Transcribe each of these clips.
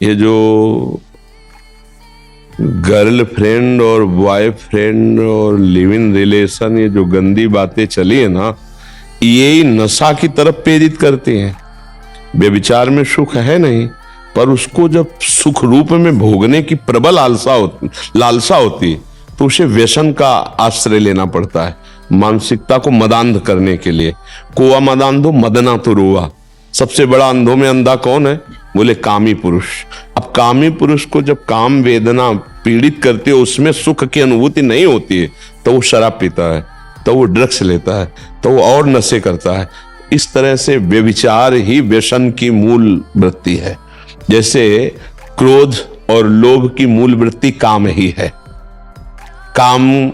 ये जो गर्लफ्रेंड और बॉयफ्रेंड और लिव इन रिलेशन, ये जो गंदी बातें चली है ना, यही नशा की तरफ प्रेरित करती हैं। व्यभिचार में सुख है नहीं, पर उसको जब सुख रूप में भोगने की प्रबल लालसा होती है तो उसे व्यसन का आश्रय लेना पड़ता है, मानसिकता को मदांध करने के लिए। कोआ मदांधो मदना तो रोआ। सबसे बड़ा अंधों में अंधा कौन है? बोले कामी पुरुष। अब कामी पुरुष को जब काम वेदना पीड़ित करती है, उसमें सुख की अनुभूति नहीं होती है, तो वो शराब पीता है, तो वो ड्रग्स लेता है, तो वो और नशे करता है। इस तरह से व्यभिचार ही व्यसन की मूल वृत्ति है। जैसे क्रोध और लोभ की मूल वृत्ति काम ही है। काम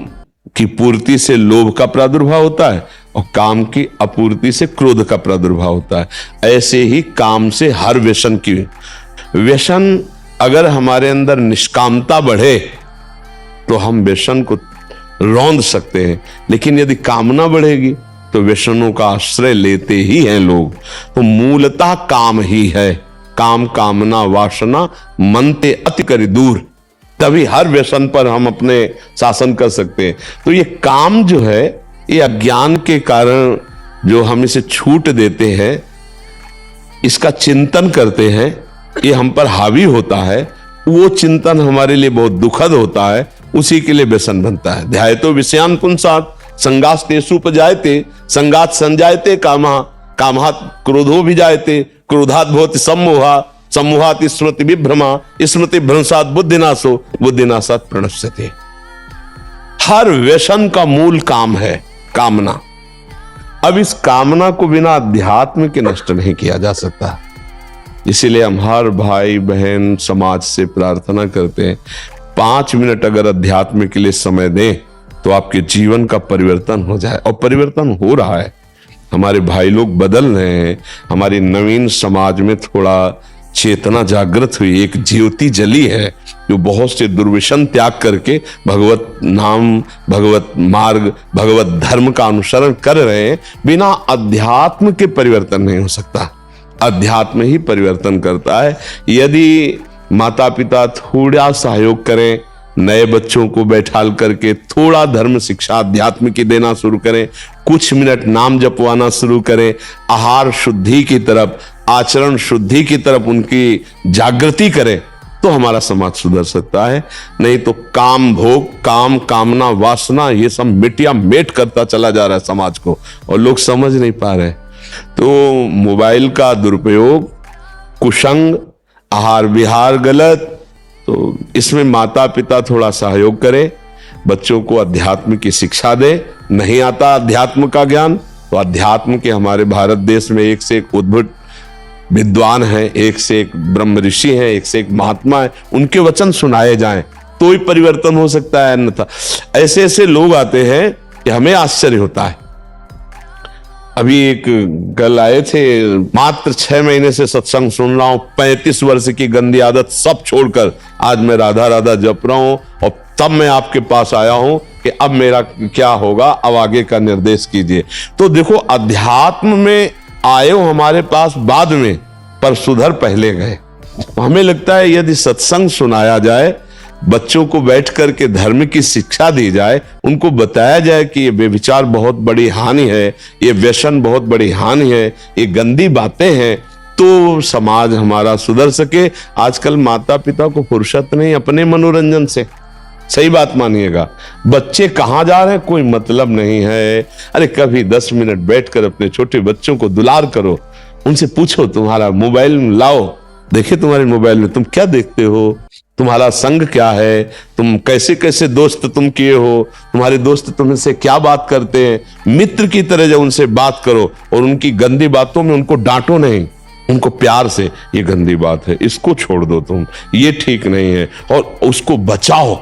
की पूर्ति से लोभ का प्रादुर्भाव होता है और काम की अपूर्ति से क्रोध का प्रादुर्भाव होता है। ऐसे ही काम से हर व्यसन अगर हमारे अंदर निष्कामता बढ़े तो हम व्यसन को रौंद सकते हैं, लेकिन यदि कामना बढ़ेगी तो व्यसनों का आश्रय लेते ही हैं लोग। तो मूलतः काम ही है। काम कामना वासना मनते अति करी दूर, तभी हर व्यसन पर हम अपने शासन कर सकते हैं। तो ये काम जो है, ये अज्ञान के कारण जो हम इसे छूट देते हैं, इसका चिंतन करते हैं, ये हम पर हावी होता है, वो चिंतन हमारे लिए बहुत दुखद होता है, उसी के लिए व्यसन बनता है। ध्यायतो विषयान पुंसात् संगास्तेषुपजायते संगात् संजायते कामः कामात् क्रोधो विजायते क्रोधात् भवति सम्मोहा सम्मोहात् स्मृति विभ्रमा स्मृति भ्रंशात् बुद्धिनाशो बुद्धिनाशात् प्रणश्यते। हर व्यसन का मूल काम है कामना। अब इस कामना को बिना अध्यात्म के नष्ट नहीं किया जा सकता। इसीलिए हम हर भाई बहन समाज से प्रार्थना करते हैं, 5 मिनट अगर अध्यात्म के लिए समय दें तो आपके जीवन का परिवर्तन हो जाए। और परिवर्तन हो रहा है, हमारे भाई लोग बदल रहे हैं। हमारी नवीन समाज में थोड़ा चेतना जागृत हुई, एक ज्योति जली है जो बहुत से दुर्व्यसन त्याग करके भगवत नाम, भगवत मार्ग, भगवत धर्म का अनुसरण कर रहे हैं। बिना अध्यात्म के परिवर्तन नहीं हो सकता। अध्यात्म ही परिवर्तन करता है। यदि माता पिता थोड़ा सहयोग करें, नए बच्चों को बैठाल करके थोड़ा धर्म शिक्षा अध्यात्म की देना शुरू करें, कुछ मिनट नाम जपवाना शुरू करें, आहार शुद्धि की तरफ, आचरण शुद्धि की तरफ उनकी जागृति करें, तो हमारा समाज सुधर सकता है। नहीं तो काम भोग, काम कामना वासना, ये सब मिटिया मेट करता चला जा रहा है समाज को, और लोग समझ नहीं पा रहे। तो मोबाइल का दुरुपयोग, कुसंग, आहार विहार गलत, तो इसमें माता पिता थोड़ा सहयोग करें, बच्चों को अध्यात्म की शिक्षा दे। नहीं आता अध्यात्म का ज्ञान, तो अध्यात्म के हमारे भारत देश में एक से एक उद्भट विद्वान हैं, एक से एक ब्रह्म ऋषि हैं, एक से एक महात्मा है, उनके वचन सुनाए जाएं तो ही परिवर्तन हो सकता है। अन्यथा ऐसे ऐसे लोग आते हैं कि हमें आश्चर्य होता है। अभी एक कल आए थे, मात्र 6 महीने से सत्संग सुन रहा हूं, 35 वर्ष की गंदी आदत सब छोड़कर आज मैं राधा राधा जप रहा हूं, और तब मैं आपके पास आया हूं कि अब मेरा क्या होगा, अब आगे का निर्देश कीजिए। तो देखो, अध्यात्म में आए हो हमारे पास बाद में, पर सुधर पहले गए। हमें लगता है यदि सत्संग सुनाया जाए, बच्चों को बैठ करके धर्म की शिक्षा दी जाए, उनको बताया जाए कि ये व्यभिचार बहुत बड़ी हानि है, ये व्यसन बहुत बड़ी हानि है, ये गंदी बातें हैं, तो समाज हमारा सुधर सके। आजकल माता पिता को फुर्सत नहीं अपने मनोरंजन से। सही बात मानिएगा, बच्चे कहाँ जा रहे हैं कोई मतलब नहीं है। अरे कभी 10 मिनट बैठकर अपने छोटे बच्चों को दुलार करो, उनसे पूछो, तुम्हारा मोबाइल लाओ, देखिए तुम्हारे मोबाइल में तुम क्या देखते हो, तुम्हारा संग क्या है, तुम कैसे कैसे दोस्त तुम किए हो, तुम्हारे दोस्त तुमसे क्या बात करते हैं। मित्र की तरह जब उनसे बात करो, और उनकी गंदी बातों में उनको डांटो नहीं, उनको प्यार से, ये गंदी बात है, इसको छोड़ दो तुम, ये ठीक नहीं है, और उसको बचाओ।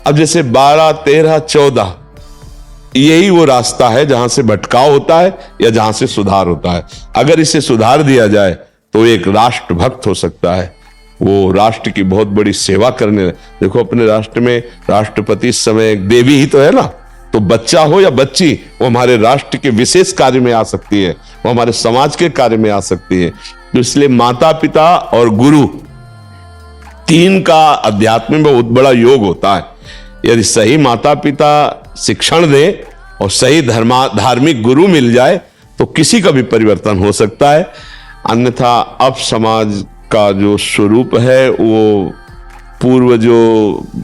अब जैसे 12, 13, 14 यही वो रास्ता है जहां से भटकाव होता है या जहां से सुधार होता है। अगर इसे सुधार दिया जाए तो एक राष्ट्रभक्त हो सकता है, वो राष्ट्र की बहुत बड़ी सेवा करने। देखो अपने राष्ट्र में राष्ट्रपति इस समय एक देवी ही तो है ना, तो बच्चा हो या बच्ची, वो हमारे राष्ट्र के विशेष कार्य में आ सकती है, वो हमारे समाज के कार्य में आ सकती है। तो इसलिए माता पिता और गुरु तीन का अध्यात्म में बहुत बड़ा योग होता है। यदि सही माता पिता शिक्षण दे और सही धार्मिक गुरु मिल जाए तो किसी का भी परिवर्तन हो सकता है। अन्यथा अब समाज का जो स्वरूप है वो पूर्व जो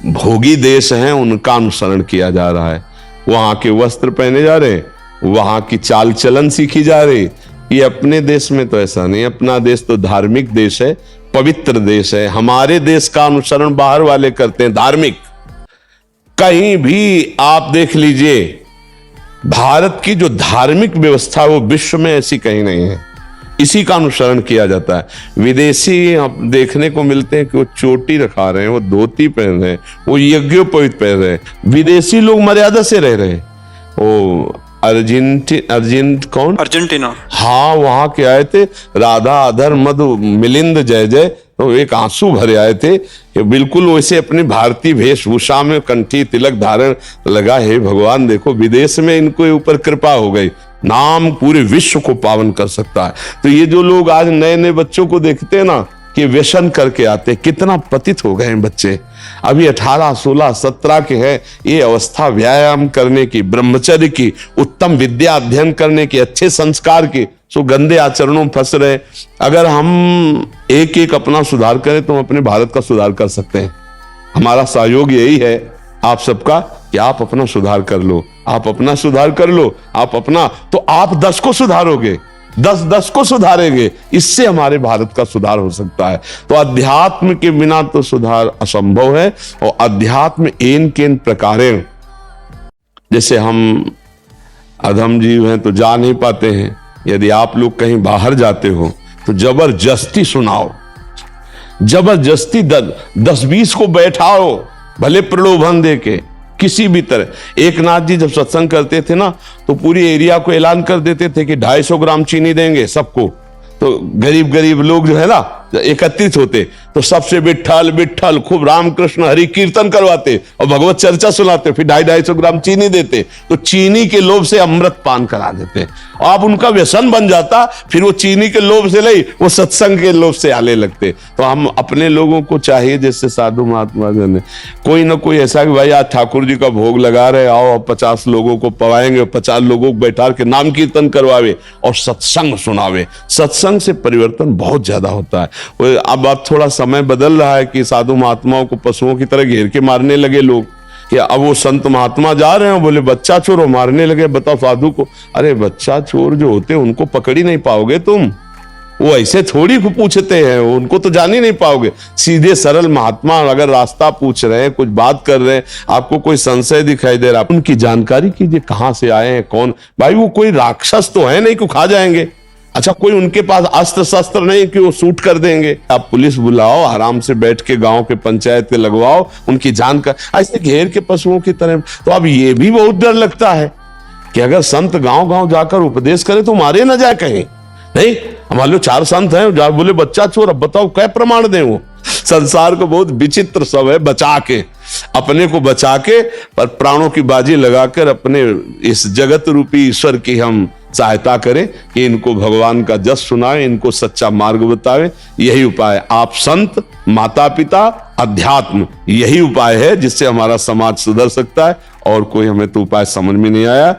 भोगी देश हैं उनका अनुसरण किया जा रहा है। वहां के वस्त्र पहने जा रहे, वहां की चाल चलन सीखी जा रही। ये अपने देश में तो ऐसा नहीं। अपना देश तो धार्मिक देश है, पवित्र देश है। हमारे देश का अनुसरण बाहर वाले करते हैं धार्मिक। कहीं भी आप देख लीजिए, भारत की जो धार्मिक व्यवस्था है वो विश्व में ऐसी कहीं नहीं है। इसी का अनुसरण किया जाता है। विदेशी हम देखने को मिलते हैं कि वो चोटी रखा रहे हैं, वो धोती पहन रहे हैं, वो यज्ञोपवीत पहन रहे हैं। विदेशी लोग मर्यादा से रह रहे हैं। वो अर्जेंटीना, हाँ, वहां के आए थे, राधा अधर मधु मिलिंद जय जय, तो एक आंसू भरे आए थे कि बिल्कुल वैसे अपनी भारतीय वेशभूषा में कंठी तिलक धारण लगा। हे भगवान, देखो विदेश में इनको ऊपर कृपा हो गई, नाम पूरे विश्व को पावन कर सकता है। तो ये जो लोग आज नए नए बच्चों को देखते हैं ना कि व्यसन करके आते, कितना पतित हो गए हैं बच्चे। अभी 18, 16, 17 के हैं। ये अवस्था व्यायाम करने की, ब्रह्मचर्य की, उत्तम विद्या अध्ययन करने की, अच्छे संस्कार की, सो गंदे आचरणों में फंस रहे। अगर हम एक एक अपना सुधार करें तो हम अपने भारत का सुधार कर सकते हैं। हमारा सहयोग यही है आप सबका कि आप अपना सुधार कर लो, आप अपना सुधार कर लो, आप अपना, तो आप 10 को सुधारोगे, 10 को सुधारेंगे। इससे हमारे भारत का सुधार हो सकता है। तो अध्यात्म के बिना तो सुधार असंभव है। और अध्यात्म एन केन प्रकारेण, जैसे हम अधम जीव हैं तो जा नहीं पाते हैं। यदि आप लोग कहीं बाहर जाते हो तो जबरदस्ती सुनाओ, जबरदस्ती 10-20 को बैठाओ, भले प्रलोभन दे के, किसी भी तरह। एक नाथ जी जब सत्संग करते थे ना तो पूरी एरिया को ऐलान कर देते थे कि 250 ग्राम चीनी देंगे सबको। तो गरीब गरीब लोग जो है ना एकत्रित होते तो सबसे विठ्ठल विठ्ठल खूब रामकृष्ण हरि कीर्तन करवाते और भगवत चर्चा सुनाते, फिर 250 ग्राम चीनी देते। तो चीनी के लोभ से अमृत पान करा देते। अब उनका व्यसन बन जाता, फिर वो चीनी के लोभ से नहीं, वो सत्संग के लोभ से आने लगते। तो हम अपने लोगों को चाहिए, जैसे साधु महात्मा जन ने कोई ना कोई ऐसा कि भाई आज ठाकुर जी का भोग लगा रहे, आओ 50 लोगों को पवाएंगे, 50 लोगों को बैठा के नाम कीर्तन करवावे और सत्संग सुनावे। सत्संग से परिवर्तन बहुत ज्यादा होता है। अब थोड़ा समय बदल रहा है कि साधु महात्माओं को पशुओं की तरह घेर के मारने लगे लोग। कि अब वो संत महात्मा जा रहे हैं, बोले बच्चा चोर, हो मारने लगे। बताओ साधु को, अरे बच्चा चोर जो होते हैं उनको पकड़ ही नहीं पाओगे तुम, वो ऐसे थोड़ी पूछते हैं, उनको तो जान ही नहीं पाओगे। सीधे सरल महात्मा अगर रास्ता पूछ रहे हैं, कुछ बात कर रहे हैं, आपको कोई संशय दिखाई दे रहा है, उनकी जानकारी कीजिए, कहां से आए हैं, कौन। भाई वो कोई राक्षस तो है नहीं कि खा जाएंगे। अच्छा, कोई उनके पास अस्त्र शस्त्र नहीं कि वो शूट कर देंगे। आप पुलिस बुलाओ, आराम से बैठ के गांव के पंचायत के लगवाओ, उनकी जानकारी ऐसे घेर के पशुओं की तरह। तो अब ये भी बहुत डर लगता है कि अगर संत गांव गांव जाकर उपदेश करे तो मारे ना जाए कहीं। नहीं, हमारे 4 संत हैं, जा बोले बच्चा चोर, अब बताओ क्या प्रमाण दें। वो संसार को बहुत विचित्र सब है, बचा के, अपने को बचा के, पर प्राणों की बाजी लगाकर अपने इस जगत रूपी ईश्वर की हम सहायता करें कि इनको भगवान का जस सुनाए, इनको सच्चा मार्ग बतावे। यही उपाय, आप संत, माता पिता, अध्यात्म, यही उपाय है जिससे हमारा समाज सुधर सकता है। और कोई हमें तो उपाय समझ में नहीं आया।